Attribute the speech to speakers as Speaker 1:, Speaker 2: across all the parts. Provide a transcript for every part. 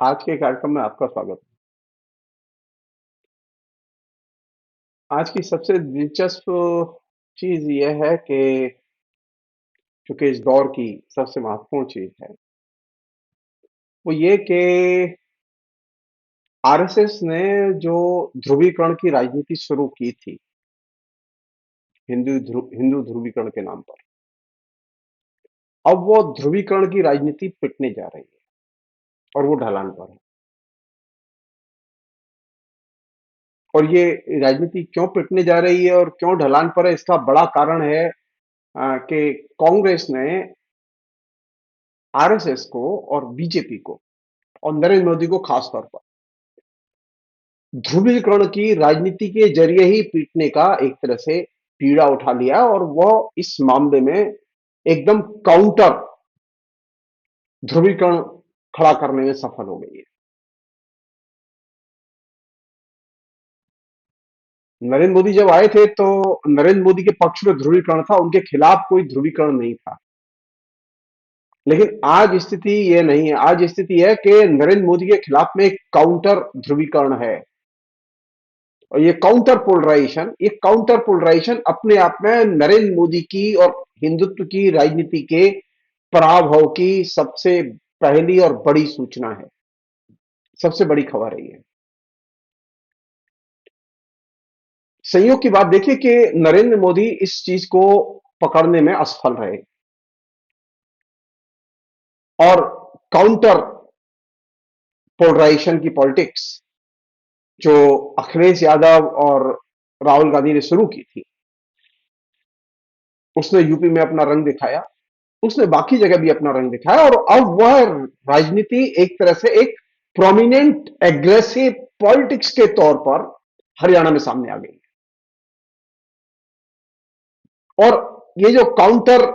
Speaker 1: आज के कार्यक्रम में आपका स्वागत है। आज की सबसे दिलचस्प चीज यह है कि चूंकि इस दौर की सबसे महत्वपूर्ण चीज है वो ये कि आरएसएस ने जो ध्रुवीकरण की राजनीति शुरू की थी हिंदू ध्रुवीकरण के नाम पर, अब वो ध्रुवीकरण की राजनीति पिटने जा रही है और वो ढलान पर है। और ये राजनीति क्यों पिटने जा रही है और क्यों ढलान पर है, इसका बड़ा कारण है कि कांग्रेस ने आरएसएस को और बीजेपी को और नरेंद्र मोदी को खासतौर पर ध्रुवीकरण की राजनीति के जरिए ही पीटने का एक तरह से पीड़ा उठा लिया और वह इस मामले में एकदम काउंटर ध्रुवीकरण खड़ा करने में सफल हो गई है। नरेंद्र मोदी जब आए थे तो नरेंद्र मोदी के पक्ष में ध्रुवीकरण था, उनके खिलाफ कोई ध्रुवीकरण नहीं था। लेकिन आज स्थिति ये नहीं है। आज स्थिति है कि नरेंद्र मोदी के खिलाफ में एक काउंटर ध्रुवीकरण है और ये काउंटर पोलराइजेशन अपने आप में नरेंद्र मोदी की और हिंदुत्व की राजनीति के पराभव की सबसे पहली और बड़ी सूचना है, सबसे बड़ी खबर है ये। संयोग की बात देखिए कि नरेंद्र मोदी इस चीज को पकड़ने में असफल रहे और काउंटर पोलराइजेशन की पॉलिटिक्स जो अखिलेश यादव और राहुल गांधी ने शुरू की थी, उसने यूपी में अपना रंग दिखाया, उसने बाकी जगह भी अपना रंग दिखाया और अब वह राजनीति एक तरह से एक प्रोमिनेंट एग्रेसिव पॉलिटिक्स के तौर पर हरियाणा में सामने आ गई। और ये जो काउंटर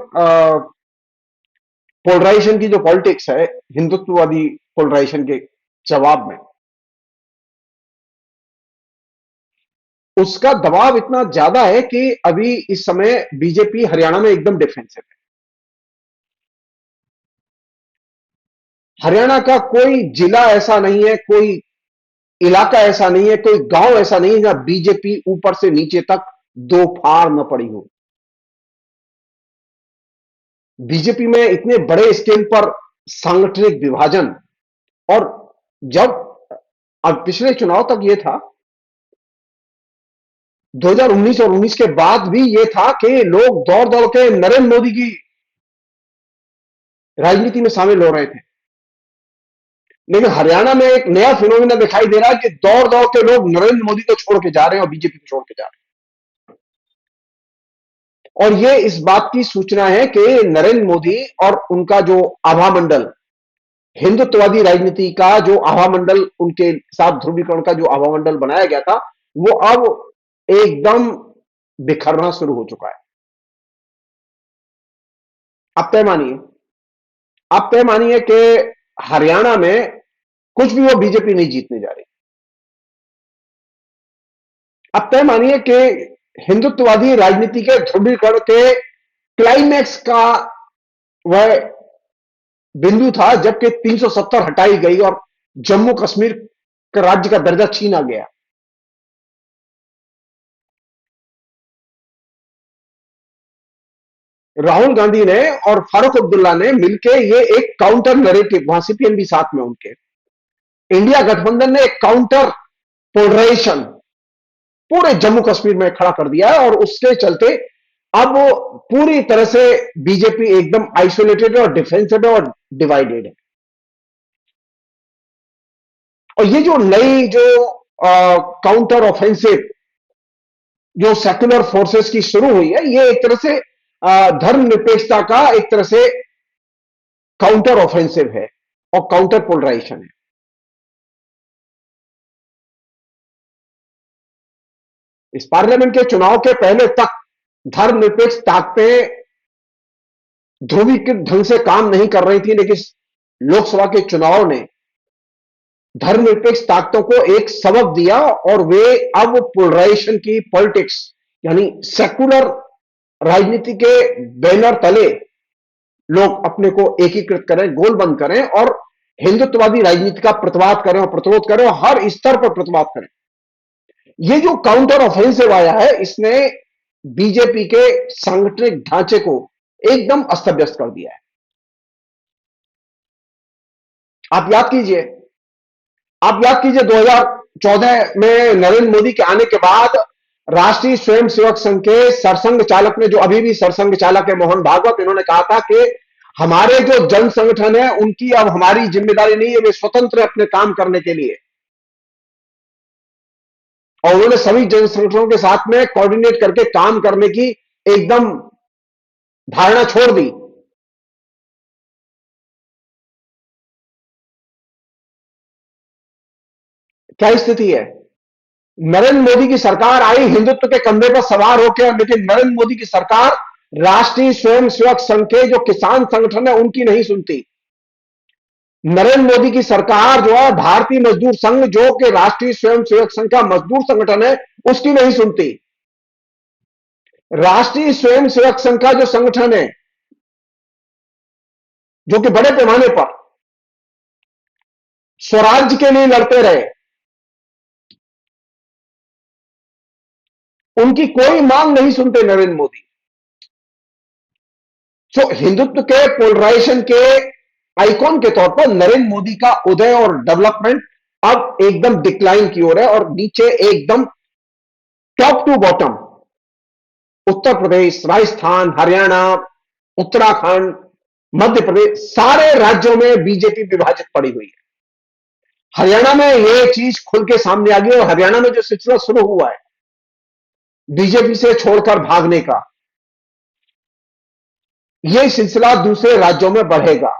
Speaker 1: पोलराइजेशन की जो पॉलिटिक्स है, हिंदुत्ववादी पोलराइजेशन के जवाब में, उसका दबाव इतना ज्यादा है कि अभी इस समय बीजेपी हरियाणा में एकदम डिफेंसिव है। हरियाणा का कोई जिला ऐसा नहीं है, कोई इलाका ऐसा नहीं है, कोई गांव ऐसा नहीं है जहां बीजेपी ऊपर से नीचे तक दो फाड़ न पड़ी हो। बीजेपी में इतने बड़े स्केल पर सांगठनिक विभाजन, और जब अब पिछले चुनाव तक यह था, 2019 और 19 के बाद भी यह था कि लोग दौड़ दौड़ के नरेंद्र मोदी की राजनीति में शामिल हो रहे थे। लेकिन हरियाणा में एक नया फिनोमिना दिखाई दे रहा है कि दौड़ दौड़ के लोग नरेंद्र मोदी को छोड़ के जा रहे हैं और बीजेपी को छोड़ के जा रहे हैं। और यह इस बात की सूचना है कि नरेंद्र मोदी और उनका जो आभा मंडल, हिंदुत्ववादी राजनीति का जो आभा मंडल, उनके साथ ध्रुवीकरण का जो आभा मंडल बनाया गया था, वो अब एकदम बिखरना शुरू हो चुका है। आप तय मानिए, आप तय मानिए कि हरियाणा में कुछ भी वो बीजेपी नहीं जीतने जा रही। अब तय मानिए कि हिंदुत्ववादी राजनीति के ध्रुवीकरण के क्लाइमैक्स का वह बिंदु था जबकि 370 हटाई गई और जम्मू कश्मीर का राज्य का दर्जा छीना गया। राहुल गांधी ने और फारूक अब्दुल्ला ने मिलकर ये एक काउंटर नैरेटिव, वहां सीपीएम भी साथ में उनके, इंडिया गठबंधन ने एक काउंटर पोलराइजेशन पूरे जम्मू कश्मीर में खड़ा कर दिया है और उसके चलते अब पूरी तरह से बीजेपी एकदम आइसोलेटेड और डिफेंसिव और डिवाइडेड है। और ये जो नई जो काउंटर ऑफेंसिव जो सेक्युलर फोर्सेस की शुरू हुई है, ये एक तरह से धर्मनिरपेक्षता का एक तरह से काउंटर ऑफेंसिव है और काउंटर पोलराइजेशन है। इस पार्लियामेंट के चुनाव के पहले तक धर्मनिरपेक्ष ताकतें ध्रुवीकृत ढंग से काम नहीं कर रही थी, लेकिन लोकसभा के चुनाव ने धर्मनिरपेक्ष ताकतों को एक सबक दिया और वे अब पोलराइजेशन की पॉलिटिक्स, यानी सेकुलर राजनीति के बैनर तले लोग अपने को एकीकृत करें, गोलबंद करें और हिंदुत्ववादी राजनीति का प्रतिवाद करें और प्रतिरोध करें और हर स्तर पर प्रतिवाद करें। ये जो काउंटर ऑफेंसिव आया है, इसने बीजेपी के सांगठनिक ढांचे को एकदम अस्त व्यस्त कर दिया है। आप याद कीजिए, 2014 में नरेंद्र मोदी के आने के बाद राष्ट्रीय स्वयंसेवक संघ के सरसंघ चालक ने, जो अभी भी सरसंघ चालक है, मोहन भागवत, इन्होंने कहा था कि हमारे जो जन संगठन है उनकी अब हमारी जिम्मेदारी नहीं है, वे स्वतंत्र अपने काम करने के लिए। और उन्होंने सभी जन संगठनों के साथ में कोऑर्डिनेट करके काम करने की एकदम धारणा छोड़ दी। क्या स्थिति है? नरेंद्र मोदी की सरकार आई हिंदुत्व के कंधे पर सवार होकर, लेकिन नरेंद्र मोदी की सरकार राष्ट्रीय स्वयंसेवक संघ के जो किसान संगठन है उनकी नहीं सुनती। नरेंद्र मोदी की सरकार जो है भारतीय मजदूर संघ, जो कि राष्ट्रीय स्वयंसेवक संघ का मजदूर संगठन है, उसकी नहीं सुनती। राष्ट्रीय स्वयंसेवक संघ का जो संगठन है, जो कि बड़े पैमाने पर स्वराज्य के लिए लड़ते रहे, उनकी कोई मांग नहीं सुनते नरेंद्र मोदी। तो हिंदुत्व के पोलराइजेशन के आइकॉन के तौर पर नरेंद्र मोदी का उदय और डेवलपमेंट अब एकदम डिक्लाइन की ओर है, और नीचे एकदम top to bottom Uttar Pradesh, Rajasthan, Haryana, Uttarakhand, Madhya Pradesh, सारे राज्यों में बीजेपी विभाजित पड़ी हुई है। हरियाणा में यह चीज खुल के सामने आ गई, और हरियाणा में जो सिलसिला शुरू हुआ है बीजेपी से छोड़कर भागने का, यह सिलसिला दूसरे राज्यों में बढ़ेगा,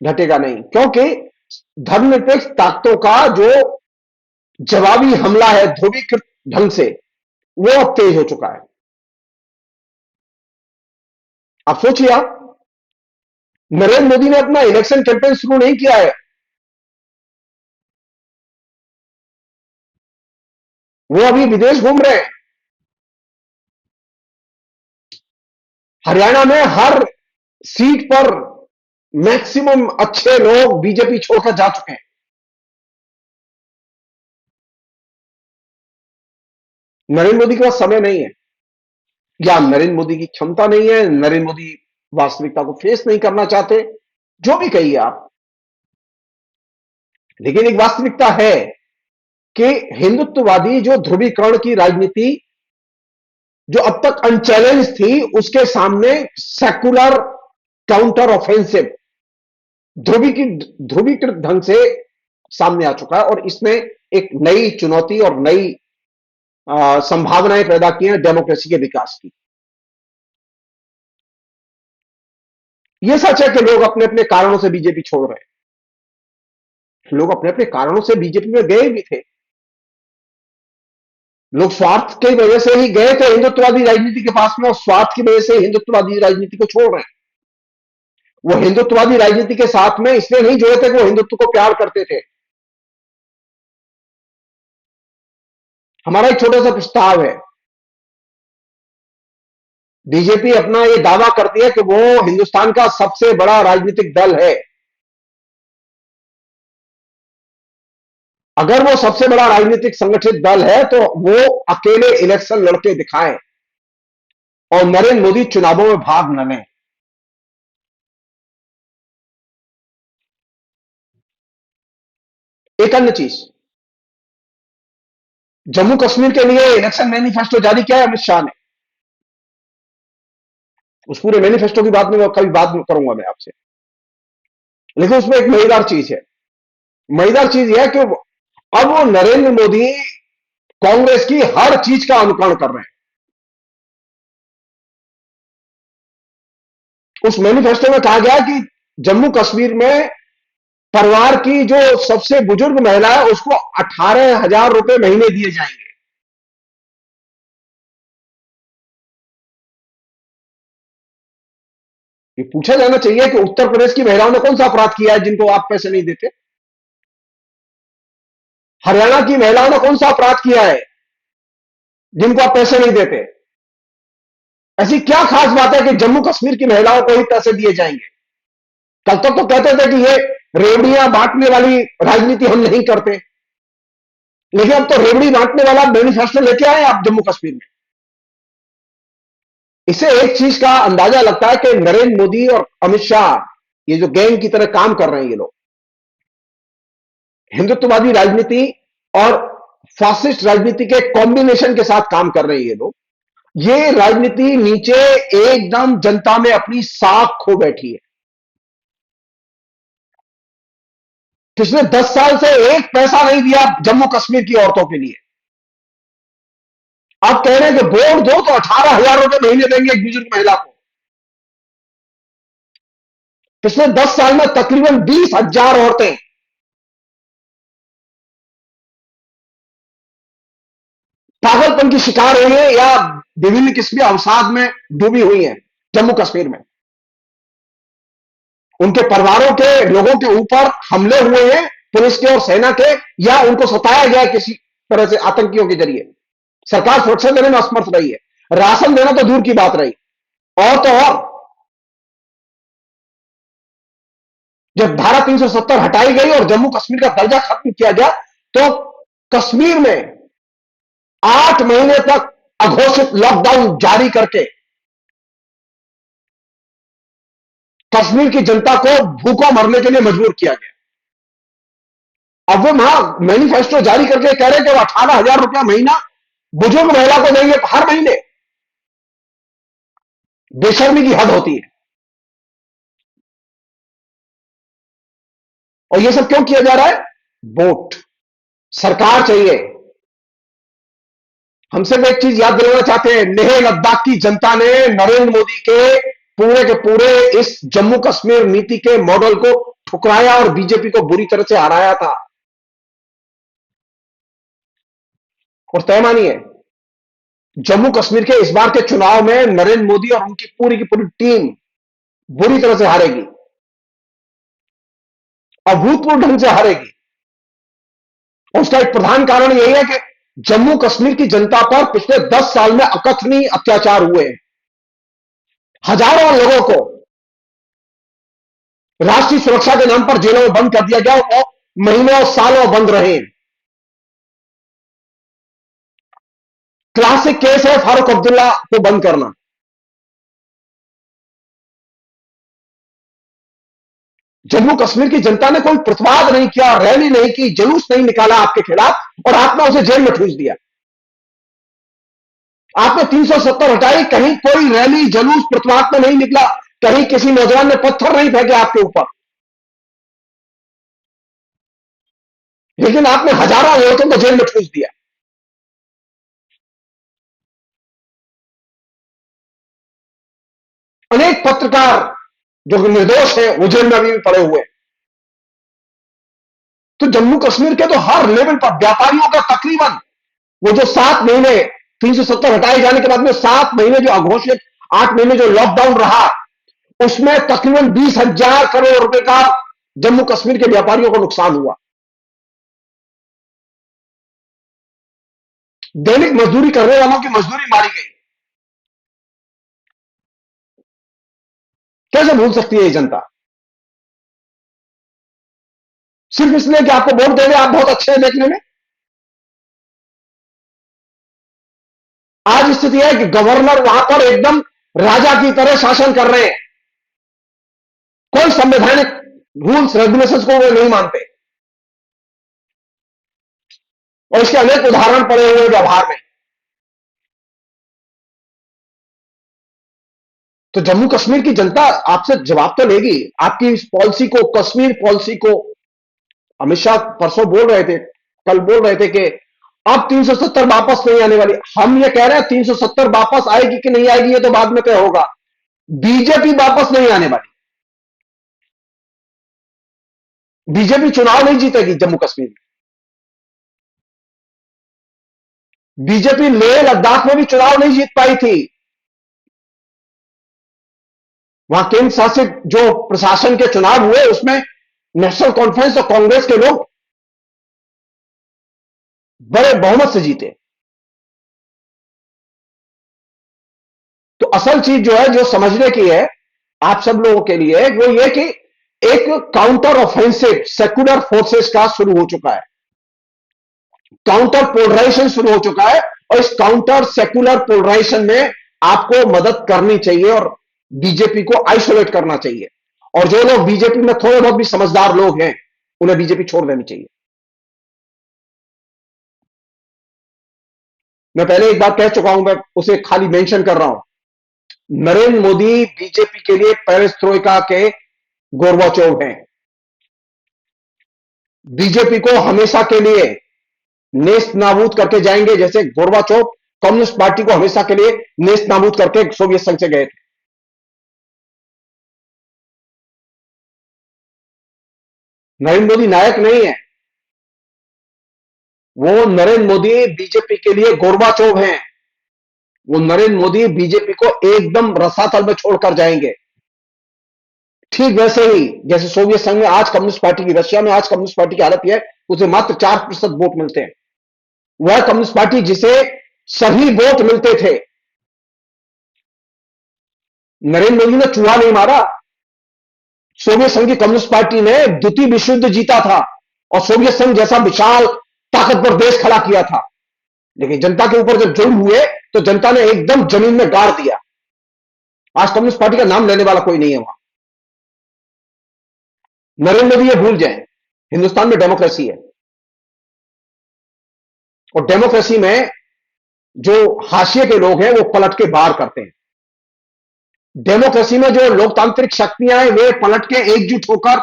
Speaker 1: घटेगा नहीं, क्योंकि धर्मनिरपेक्ष ताकतों का जो जवाबी हमला है ध्रुवीकृत ढंग से, वो अब तेज हो चुका है। आप सोचिए, आप नरेंद्र मोदी ने अपना इलेक्शन कैंपेन शुरू नहीं किया है, वो अभी विदेश घूम रहे हैं। हरियाणा में हर सीट पर मैक्सिमम अच्छे लोग बीजेपी छोड़कर जा चुके हैं। नरेंद्र मोदी के पास समय नहीं है, या नरेंद्र मोदी की क्षमता नहीं है, नरेंद्र मोदी वास्तविकता को फेस नहीं करना चाहते, जो भी कहिए आप। लेकिन एक वास्तविकता है कि हिंदुत्ववादी जो ध्रुवीकरण की राजनीति जो अब तक अनचैलेंज थी, उसके सामने सेकुलर काउंटर ऑफेंसिव ध्रुवीकृत ढंग से सामने आ चुका है, और इसने एक नई चुनौती और नई संभावनाएं पैदा की हैं डेमोक्रेसी के विकास की। यह सच है कि लोग अपने अपने कारणों से बीजेपी छोड़ रहे हैं। लोग अपने अपने कारणों से बीजेपी में गए भी थे। लोग स्वार्थ की वजह से ही गए थे हिंदुत्ववादी राजनीति के पास में, और स्वार्थ की वजह से हिंदुत्ववादी राजनीति को छोड़ रहे हैं। वो हिंदुत्ववादी राजनीति के साथ में इसलिए नहीं जुड़े थे कि वो हिंदुत्व को प्यार करते थे। हमारा एक छोटा सा प्रस्ताव है, बीजेपी अपना ये दावा करती है कि वो हिंदुस्तान का सबसे बड़ा राजनीतिक दल है। अगर वो सबसे बड़ा राजनीतिक संगठित दल है तो वो अकेले इलेक्शन लड़के दिखाएं और नरेंद्र मोदी चुनावों में भाग न लें। एक अन्य चीज, जम्मू कश्मीर के लिए इलेक्शन मैनिफेस्टो जारी किया है अमित शाह ने। उस पूरे मैनिफेस्टो की बात में कभी बात करूंगा मैं आपसे, लेकिन उसमें एक मजेदार चीज है। मजेदार चीज यह है कि अब वो नरेंद्र मोदी कांग्रेस की हर चीज का अनुकरण कर रहे हैं। उस मैनिफेस्टो में कहा गया कि जम्मू कश्मीर में परिवार की जो सबसे बुजुर्ग महिला है उसको 18,000 रुपए महीने दिए जाएंगे। ये पूछा जाना चाहिए कि उत्तर प्रदेश की महिलाओं ने कौन सा अपराध किया है जिनको आप पैसे नहीं देते? हरियाणा की महिलाओं ने कौन सा अपराध किया है जिनको आप पैसे नहीं देते? ऐसी क्या खास बात है कि जम्मू कश्मीर की महिलाओं को ही पैसे दिए जाएंगे? कल तक तो कहते थे कि ये रेवड़ियां बांटने वाली राजनीति हम नहीं करते, लेकिन अब तो रेवड़ी बांटने वाला मैनिफेस्टो लेके आए आप जम्मू कश्मीर में। इससे एक चीज का अंदाजा लगता है कि नरेंद्र मोदी और अमित शाह ये जो गैंग की तरह काम कर रहे हैं, ये लोग हिंदुत्ववादी राजनीति और फासिस्ट राजनीति के कॉम्बिनेशन के साथ काम कर रहे हैं ये लोग। ये राजनीति नीचे एकदम जनता में अपनी साख खो बैठी है। पिछले 10 साल से एक पैसा नहीं दिया जम्मू कश्मीर की औरतों के लिए। आप कह रहे हैं कि वोट दो तो 18,000 रुपए महीने देंगे एक बुजुर्ग महिला को। पिछले 10 साल में तकरीबन 20,000 औरतें पागलपन की शिकार हुई है या विभिन्न किस्म के अवसाद में डूबी हुई हैं जम्मू कश्मीर में। उनके परिवारों के लोगों के ऊपर हमले हुए हैं पुलिस के और सेना के, या उनको सताया गया किसी तरह से आतंकियों के जरिए। सरकार सुरक्षा देने में असमर्थ रही है, राशन देना तो दूर की बात रही। और तो और जब धारा 370 हटाई गई और जम्मू कश्मीर का दर्जा खत्म किया गया, तो कश्मीर में 8 महीने तक अघोषित लॉकडाउन जारी करके कश्मीर की जनता को भूखों मरने के लिए मजबूर किया गया। अब वो वहां मैनिफेस्टो जारी करके कह रहे हैं कि वो 18,000 रुपया महीना बुजुर्ग महिला को देंगे हर महीने। बेशर्मी की हद होती है। और ये सब क्यों किया जा रहा है? वोट, सरकार चाहिए। हमसे वो एक चीज याद दिलाना चाहते हैं, लेह लद्दाख की जनता ने नरेंद्र मोदी के पूरे इस जम्मू कश्मीर नीति के मॉडल को ठुकराया और बीजेपी को बुरी तरह से हराया था। और तय मानिए, जम्मू कश्मीर के इस बार के चुनाव में नरेंद्र मोदी और उनकी की पूरी टीम बुरी तरह से हारेगी, अभूतपूर्व ढंग से हारेगी। और उसका एक प्रधान कारण यही है कि जम्मू कश्मीर की जनता पर पिछले 10 साल में अकथनीय अत्याचार हुए हैं। हजारों लोगों को राष्ट्रीय सुरक्षा के नाम पर जेलों में बंद कर दिया गया और वो महीनों और सालों बंद रहे। क्लासिक केस है फारूक अब्दुल्ला को बंद करना। जम्मू कश्मीर की जनता ने कोई प्रतिवाद नहीं किया, रैली नहीं की, जुलूस नहीं निकाला आपके खिलाफ, और आपने उसे जेल में ठूस दिया। आपने 370 हटाई, कहीं कोई रैली जुलूस प्रतिवाद में नहीं निकला, कहीं किसी नौजवान ने पत्थर नहीं फेंके आपके ऊपर, लेकिन आपने हजारों लोगों को जेल में ठूस दिया। अनेक पत्रकार जो निर्दोष है वो जेल में अभी भी पड़े हुए हैं। तो जम्मू कश्मीर के तो हर लेवल पर व्यापारियों का तकरीबन वो जो 7 महीने 370 हटाए जाने के बाद में 7 महीने जो अघोषित 8 महीने जो लॉकडाउन रहा, उसमें तकरीबन 20,000 करोड़ रुपए का जम्मू कश्मीर के व्यापारियों को नुकसान हुआ। दैनिक मजदूरी करने वालों की मजदूरी मारी गई। कैसे भूल सकती है ये जनता? सिर्फ इसलिए कि आपको वोट दे दे, आप बहुत अच्छे हैं देखने में। आज स्थिति है कि गवर्नर वहां पर एकदम राजा की तरह शासन कर रहे हैं। कोई संवैधानिक रूल्स रेगुलेशंस को वो नहीं मानते, और इसके अनेक उदाहरण पड़े हुए व्यवहार में। तो जम्मू कश्मीर की जनता आपसे जवाब तो लेगी आपकी इस पॉलिसी को, कश्मीर पॉलिसी को। अमित शाह परसों बोल रहे थे, कल बोल रहे थे कि अब 370 वापस नहीं आने वाली। हम ये कह रहे हैं 370 वापस आएगी कि नहीं आएगी ये तो बाद में तय होगा। बीजेपी वापस नहीं आने वाली। बीजेपी चुनाव नहीं जीतेगी जम्मू कश्मीर में। बीजेपी लेह लद्दाख में भी चुनाव नहीं जीत पाई थी। वहां केंद्र शासित जो प्रशासन के चुनाव हुए उसमें नेशनल कॉन्फ्रेंस और कांग्रेस के लोग बड़े बहुमत से जीते। तो असल चीज जो है, जो समझने की है आप सब लोगों के लिए, वो ये कि एक काउंटर ऑफेंसिव सेक्युलर फोर्सेस का शुरू हो चुका है, काउंटर पोलराइजेशन शुरू हो चुका है, और इस काउंटर सेक्युलर पोलराइजेशन में आपको मदद करनी चाहिए और बीजेपी को आइसोलेट करना चाहिए। और जो लोग बीजेपी में थोड़े बहुत भी समझदार लोग हैं, उन्हें बीजेपी छोड़ देनी चाहिए। मैं पहले एक बात कह चुका हूं, मैं उसे खाली मेंशन कर रहा हूं। नरेंद्र मोदी बीजेपी के लिए पेरेस्ट्रोइका के गोरबाचोव हैं। बीजेपी को हमेशा के लिए नेस्त नाबूद करके जाएंगे, जैसे गोरबाचोव कम्युनिस्ट पार्टी को हमेशा के लिए नेस्त नाबूद करके सोवियत संघ से गए थे। नरेंद्र मोदी नायक नहीं है, वो नरेंद्र मोदी बीजेपी के लिए गोरबाचोव हैं। वो नरेंद्र मोदी बीजेपी को एकदम रसातल में छोड़कर जाएंगे। ठीक वैसे ही जैसे सोवियत संघ में आज कम्युनिस्ट पार्टी की, रशिया में आज कम्युनिस्ट पार्टी की हालत यह है, उसे मात्र 4% वोट मिलते हैं। वह कम्युनिस्ट पार्टी जिसे सही वोट मिलते थे। नरेंद्र मोदी ने चूहा नहीं मारा। सोवियत संघ की कम्युनिस्ट पार्टी ने द्वितीय विश्व युद्ध जीता था और सोवियत संघ जैसा विशाल ताकतवर देश खड़ा किया था, लेकिन जनता के ऊपर जब जुल्म हुए तो जनता ने एकदम जमीन में गाड़ दिया। आज कम्युनिस्ट पार्टी का नाम लेने वाला कोई नहीं है वहां। नरेंद्र मोदी ये भूल जाएं, हिंदुस्तान में डेमोक्रेसी है, और डेमोक्रेसी में जो हाशिए के लोग हैं वो पलट के बाहर करते हैं। डेमोक्रेसी में जो लोकतांत्रिक शक्तियां हैं वे पलट के एकजुट होकर,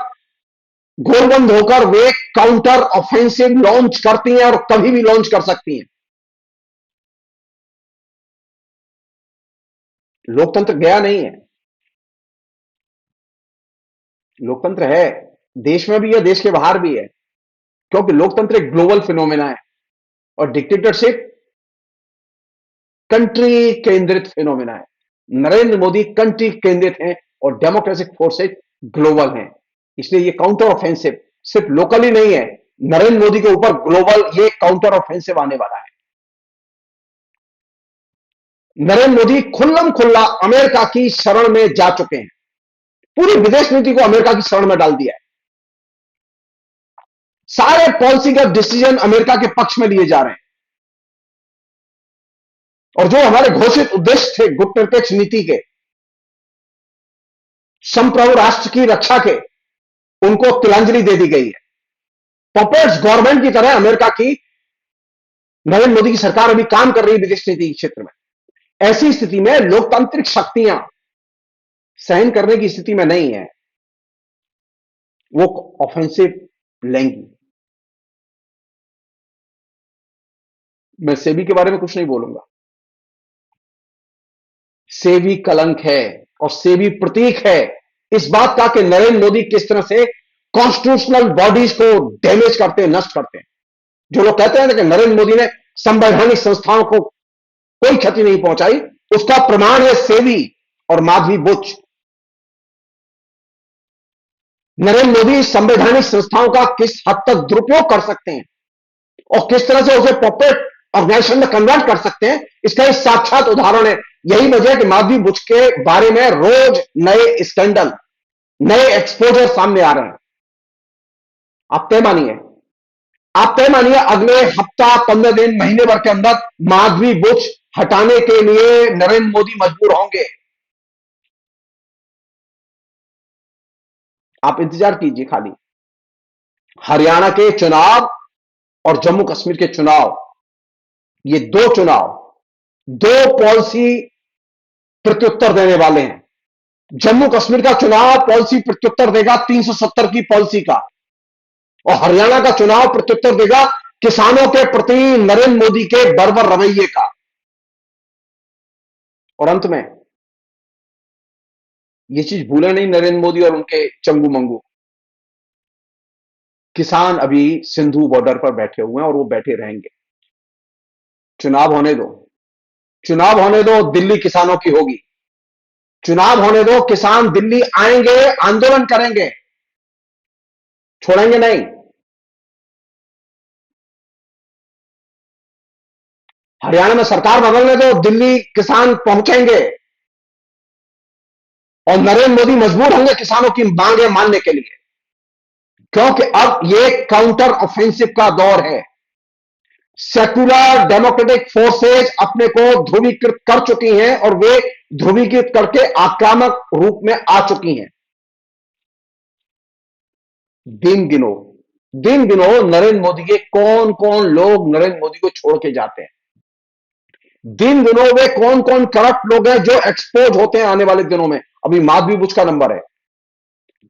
Speaker 1: गोलबंद होकर वे काउंटर ऑफेंसिव लॉन्च करती हैं और कभी भी लॉन्च कर सकती हैं। लोकतंत्र गया नहीं है, लोकतंत्र है, देश में भी है, देश के बाहर भी है, क्योंकि लोकतंत्र एक ग्लोबल फिनोमेना है और डिक्टेटरशिप कंट्री केंद्रित फिनोमेना है। नरेंद्र मोदी कंट्री केंद्रित हैं और डेमोक्रेटिक फोर्सेज ग्लोबल हैं। इसलिए ये काउंटर ऑफेंसिव सिर्फ लोकली नहीं है, नरेंद्र मोदी के ऊपर ग्लोबल ये काउंटर ऑफेंसिव आने वाला है। नरेंद्र मोदी खुल्लम खुल्ला अमेरिका की शरण में जा चुके हैं, पूरी विदेश नीति को अमेरिका की शरण में डाल दिया है। सारे पॉलिसीगत डिसीजन अमेरिका के पक्ष में लिए जा रहे हैं, और जो हमारे घोषित उद्देश्य थे गुटनिरपेक्ष नीति के, संप्रभु राष्ट्र की रक्षा के, उनको तिलांजलि दे दी गई है। पपेट्स गवर्नमेंट की तरह अमेरिका की नरेंद्र मोदी की सरकार अभी काम कर रही है विदेश नीति के क्षेत्र में। ऐसी स्थिति में लोकतांत्रिक शक्तियां सहन करने की स्थिति में नहीं है, वो ऑफेंसिव लेंगी। मैं सेबी के बारे में कुछ नहीं बोलूंगा। सेबी कलंक है और सेबी प्रतीक है इस बात का कि नरेंद्र मोदी किस तरह से कॉन्स्टिट्यूशनल बॉडीज को डैमेज करते हैं, नष्ट करते हैं। जो लोग कहते हैं कि नरेंद्र मोदी ने संवैधानिक संस्थाओं को कोई क्षति नहीं पहुंचाई, उसका प्रमाण है सेबी और माधवी बुच। नरेंद्र मोदी संवैधानिक संस्थाओं का किस हद तक दुरुपयोग कर सकते हैं और किस तरह से उसे पॉपेट ऑर्गेनाइजेशन में कन्वर्ट कर सकते हैं, इसका एक साक्षात उदाहरण है। यही वजह है कि माधवी बुच के बारे में रोज नए स्कैंडल, नए एक्सपोजर सामने आ रहे हैं। आप तय मानिए, आप तय मानिए अगले हफ्ता, 15 दिन, महीने भर के अंदर माधवी बुच हटाने के लिए नरेंद्र मोदी मजबूर होंगे। आप इंतजार कीजिए खाली। हरियाणा के चुनाव और जम्मू कश्मीर के चुनाव, ये दो चुनाव, दो पॉलिसी प्रत्युत्तर देने वाले हैं। जम्मू कश्मीर का चुनाव पॉलिसी प्रत्युत्तर देगा 370 की पॉलिसी का, और हरियाणा का चुनाव प्रत्युत्तर देगा किसानों के प्रति नरेंद्र मोदी के बर्बर रवैये का। और अंत में ये चीज भूले नहीं नरेंद्र मोदी और उनके चंगू मंगू, किसान अभी सिंधु बॉर्डर पर बैठे हुए हैं और वो बैठे रहेंगे। चुनाव होने दो, चुनाव होने दो, दिल्ली किसानों की होगी। चुनाव होने दो, किसान दिल्ली आएंगे, आंदोलन करेंगे, छोड़ेंगे नहीं। हरियाणा में सरकार बदलने दो, दिल्ली किसान पहुंचेंगे और नरेंद्र मोदी मजबूर होंगे किसानों की मांगे मानने के लिए। क्योंकि अब ये काउंटर ऑफेंसिव का दौर है। सेक्युलर डेमोक्रेटिक फोर्सेस अपने को ध्रुवीकृत कर चुकी हैं और वे ध्रुवीकृत करके आक्रामक रूप में आ चुकी हैं। दिन गिनो, दिन गिनो नरेंद्र मोदी के कौन कौन लोग नरेंद्र मोदी को छोड़ के जाते हैं। दिन गिनो वे कौन कौन करप्ट लोग हैं जो एक्सपोज होते हैं आने वाले दिनों में। अभी माधवी बुच का नंबर है,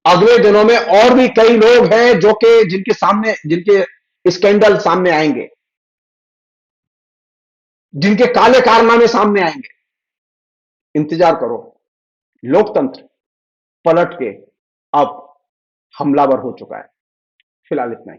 Speaker 1: अगले दिनों में और भी कई लोग हैं जो कि जिनके सामने जिनके स्कैंडल सामने आएंगे, जिनके काले कारनामे सामने आएंगे। इंतजार करो। लोकतंत्र पलट के अब हमलावर हो चुका है। फिलहाल इतना ही।